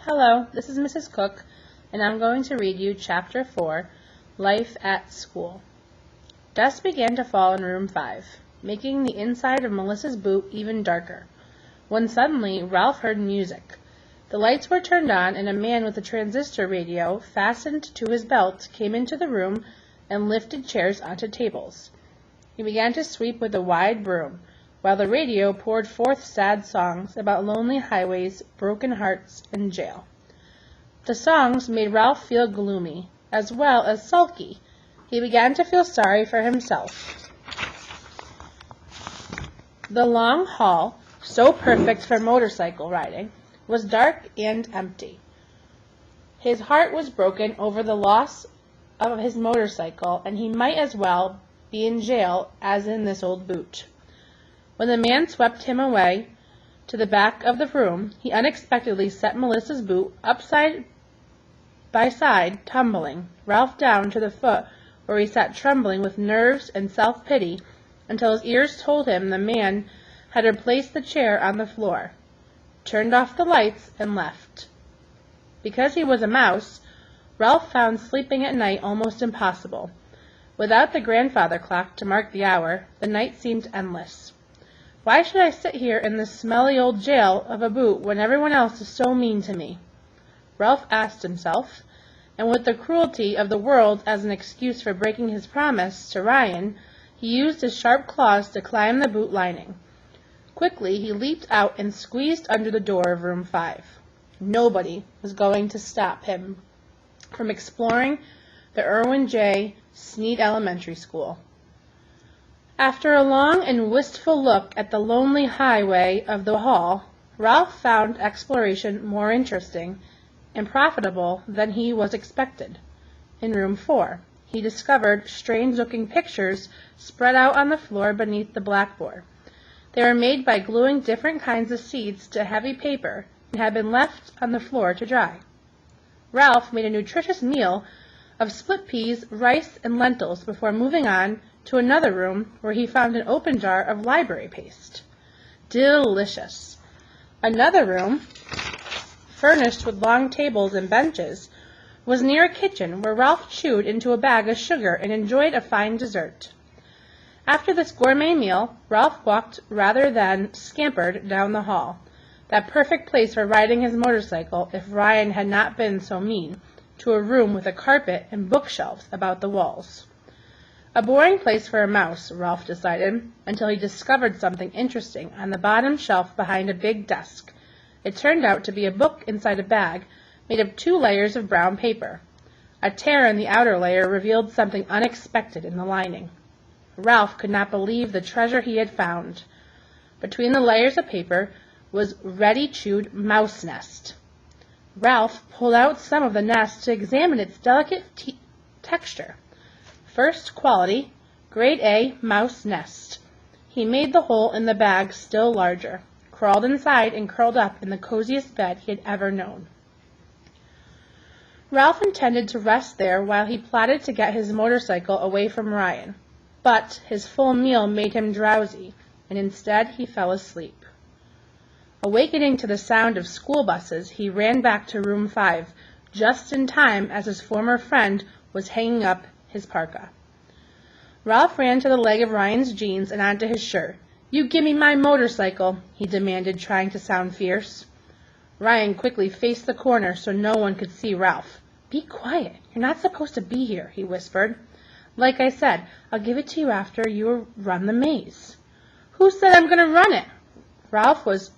Hello, this is Mrs. Cook, and I'm going to read you Chapter 4, Life at School. Dusk began to fall in room 5, making the inside of Melissa's boot even darker, when suddenly Ralph heard music. The lights were turned on, and a man with a transistor radio fastened to his belt came into the room and lifted chairs onto tables. He began to sweep with a wide broom, while the radio poured forth sad songs about lonely highways, broken hearts, and jail. The songs made Ralph feel gloomy, as well as sulky. He began to feel sorry for himself. The long hall, so perfect for motorcycle riding, was dark and empty. His heart was broken over the loss of his motorcycle, and he might as well be in jail as in this old boot. When the man swept him away to the back of the room, he unexpectedly set Melissa's boot upside by side, tumbling Ralph down to the foot, where he sat trembling with nerves and self-pity until his ears told him the man had replaced the chair on the floor, turned off the lights, and left. Because he was a mouse, Ralph found sleeping at night almost impossible. Without the grandfather clock to mark the hour, the night seemed endless. Why should I sit here in this smelly old jail of a boot when everyone else is so mean to me? Ralph asked himself, and with the cruelty of the world as an excuse for breaking his promise to Ryan, he used his sharp claws to climb the boot lining. Quickly he leaped out and squeezed under the door of room 5. Nobody was going to stop him from exploring the Irwin J. Sneed Elementary School. After a long and wistful look at the lonely highway of the hall, Ralph found exploration more interesting and profitable than he was expected. In room 4, he discovered strange-looking pictures spread out on the floor beneath the blackboard. They were made by gluing different kinds of seeds to heavy paper and had been left on the floor to dry. Ralph made a nutritious meal of split peas, rice, and lentils before moving on to another room where he found an open jar of library paste. Delicious. Another room, furnished with long tables and benches, was near a kitchen where Ralph chewed into a bag of sugar and enjoyed a fine dessert. After this gourmet meal, Ralph walked rather than scampered down the hall, that perfect place for riding his motorcycle if Ryan had not been so mean, to a room with a carpet and bookshelves about the walls. A boring place for a mouse, Ralph decided, until he discovered something interesting on the bottom shelf behind a big desk. It turned out to be a book inside a bag made of 2 layers of brown paper. A tear in the outer layer revealed something unexpected in the lining. Ralph could not believe the treasure he had found. Between the layers of paper was ready-chewed mouse nest. Ralph pulled out some of the nest to examine its delicate texture. First quality, grade A mouse nest. He made the hole in the bag still larger, crawled inside, and curled up in the coziest bed he had ever known. Ralph intended to rest there while he plotted to get his motorcycle away from Ryan, but his full meal made him drowsy, and instead he fell asleep. Awakening to the sound of school buses, he ran back to room 5, just in time as his former friend was hanging up his parka. Ralph ran to the leg of Ryan's jeans and onto his shirt. "You gimme my motorcycle," he demanded, trying to sound fierce. Ryan quickly faced the corner so no one could see Ralph. "Be quiet. You're not supposed to be here," he whispered. "Like I said, I'll give it to you after you run the maze." "Who said I'm going to run it?" Ralph was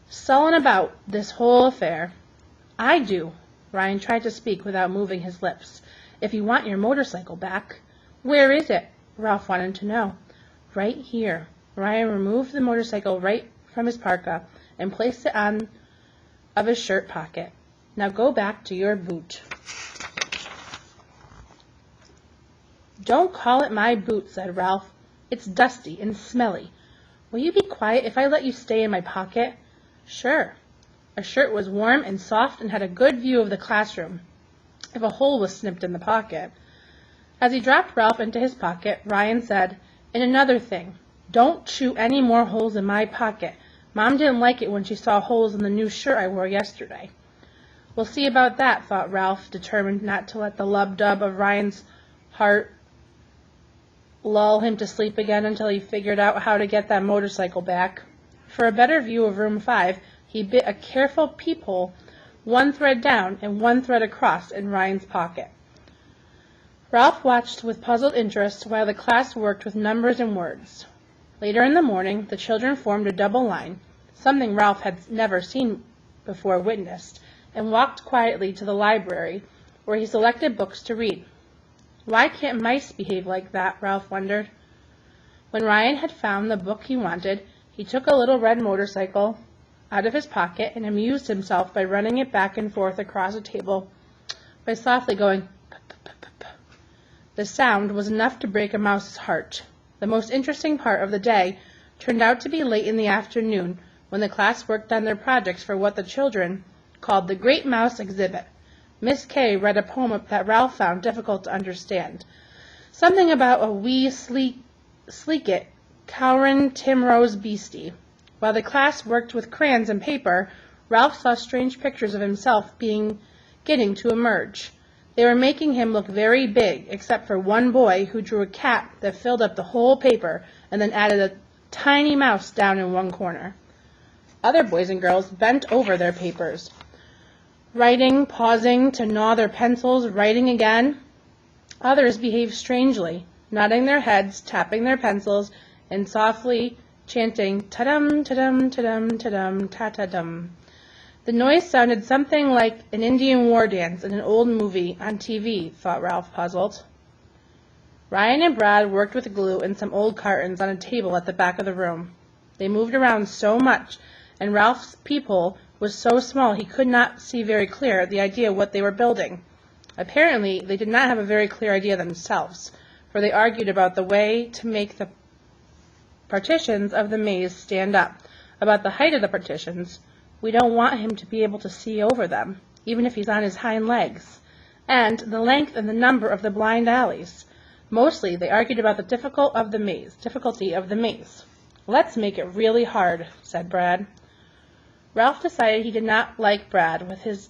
sullen about this whole affair. "I do." Ryan tried to speak without moving his lips. "If you want your motorcycle back." "Where is it?" Ralph wanted to know. "Right here." Ryan removed the motorcycle right from his parka and placed it on of his shirt pocket. "Now go back to your boot." "Don't call it my boot," said Ralph. "It's dusty and smelly. Will you be quiet if I let you stay in my pocket?" "Sure." A shirt was warm and soft and had a good view of the classroom, if a hole was snipped in the pocket. As he dropped Ralph into his pocket, Ryan said, "And another thing, don't chew any more holes in my pocket. Mom didn't like it when she saw holes in the new shirt I wore yesterday." We'll see about that, thought Ralph, determined not to let the lub-dub of Ryan's heart lull him to sleep again until he figured out how to get that motorcycle back. For a better view of room 5, he bit a careful peephole, one thread down and one thread across, in Ryan's pocket. Ralph watched with puzzled interest while the class worked with numbers and words. Later in the morning, the children formed a double line, something Ralph had never seen before witnessed, and walked quietly to the library, where he selected books to read. Why can't mice behave like that? Ralph wondered. When Ryan had found the book he wanted, he took a little red motorcycle out of his pocket and amused himself by running it back and forth across a table by softly going p-p-p-p-p. The sound was enough to break a mouse's heart. The most interesting part of the day turned out to be late in the afternoon, when the class worked on their projects for what the children called the Great Mouse Exhibit. Miss Kay read a poem that Ralph found difficult to understand. Something about a wee sleeket, cowrin Timrose beastie. While the class worked with crayons and paper, Ralph saw strange pictures of himself beginning to emerge. They were making him look very big, except for one boy who drew a cat that filled up the whole paper and then added a tiny mouse down in one corner. Other boys and girls bent over their papers, writing, pausing to gnaw their pencils, writing again. Others behaved strangely, nodding their heads, tapping their pencils, and softly chanting, ta-dum, ta-dum, ta-dum, ta-dum, ta-ta-dum. The noise sounded something like an Indian war dance in an old movie on TV, thought Ralph, puzzled. Ryan and Brad worked with glue and some old cartons on a table at the back of the room. They moved around so much, and Ralph's peephole was so small he could not see very clear the idea of what they were building. Apparently, they did not have a very clear idea themselves, for they argued about the way to make the partitions of the maze stand up, about the height of the partitions. We don't want him to be able to see over them, even if he's on his hind legs, and the length and the number of the blind alleys. Mostly, they argued about the difficulty of the maze. Let's make it really hard, said Brad. Ralph decided he did not like Brad with his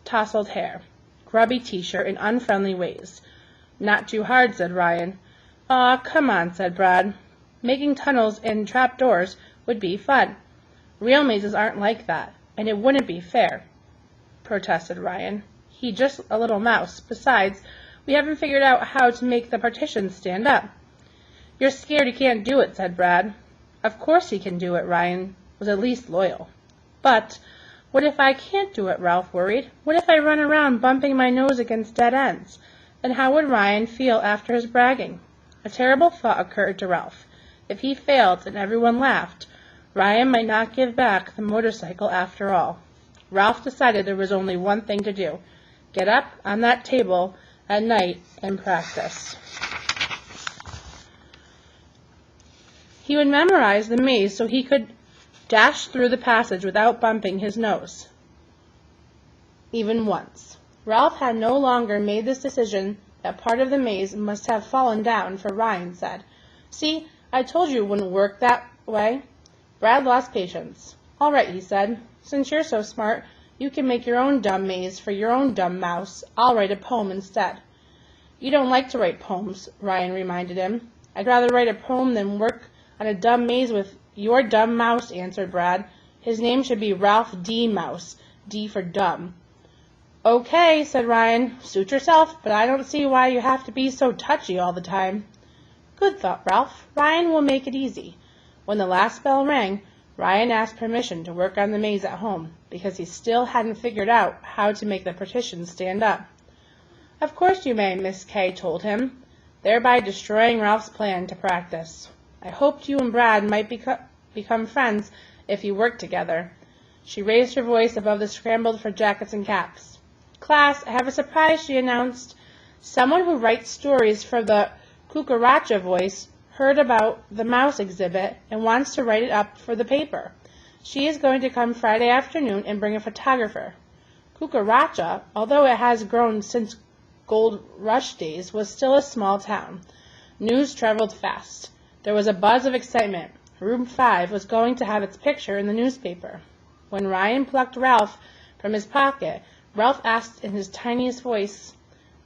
tousled hair, grubby t-shirt, and unfriendly ways. Not too hard, said Ryan. Aw, come on, said Brad. Making tunnels and trapdoors would be fun. Real mazes aren't like that, and it wouldn't be fair, protested Ryan. He's just a little mouse. Besides, we haven't figured out how to make the partitions stand up. You're scared he can't do it, said Brad. Of course he can do it, Ryan was at least loyal. But what if I can't do it, Ralph worried. What if I run around bumping my nose against dead ends? Then how would Ryan feel after his bragging? A terrible thought occurred to Ralph. If he failed and everyone laughed, Ryan might not give back the motorcycle after all. Ralph decided there was only one thing to do. Get up on that table at night and practice. He would memorize the maze so he could dash through the passage without bumping his nose, even once. Ralph had no longer made this decision that part of the maze must have fallen down, for Ryan said, "See, I told you it wouldn't work that way." Brad lost patience. "All right," he said, "since you're so smart, you can make your own dumb maze for your own dumb mouse. I'll write a poem instead." "You don't like to write poems," Ryan reminded him. "I'd rather write a poem than work on a dumb maze with your dumb mouse," answered Brad. "His name should be Ralph D. Mouse, D for dumb." "Okay," said Ryan. "Suit yourself, but I don't see why you have to be so touchy all the time." Good, thought Ralph. Ryan will make it easy. When the last bell rang, Ryan asked permission to work on the maze at home, because he still hadn't figured out how to make the partitions stand up. "Of course you may," Miss Kay told him, thereby destroying Ralph's plan to practice. "I hoped you and Brad might become friends if you worked together." She raised her voice above the scrambled for jackets and caps. "Class, I have a surprise," she announced. "Someone who writes stories for the Cucaracha Voice heard about the mouse exhibit and wants to write it up for the paper. She is going to come Friday afternoon and bring a photographer." Cucaracha, although it has grown since Gold Rush days, was still a small town. News traveled fast. There was a buzz of excitement. Room 5 was going to have its picture in the newspaper. When Ryan plucked Ralph from his pocket, Ralph asked in his tiniest voice,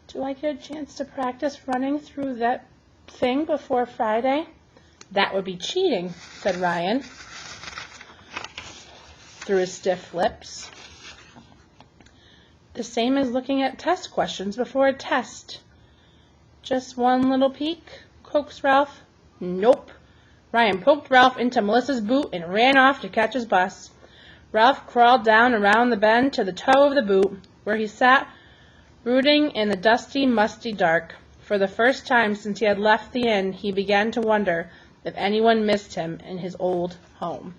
"Do I get a chance to practice running through that thing before Friday?" "That would be cheating," said Ryan through his stiff lips. "The same as looking at test questions before a test." "Just one little peek?" coaxed Ralph. "Nope." Ryan poked Ralph into Melissa's boot and ran off to catch his bus. Ralph crawled down around the bend to the toe of the boot, where he sat brooding in the dusty, musty dark. For the first time since he had left the inn, he began to wonder if anyone missed him in his old home.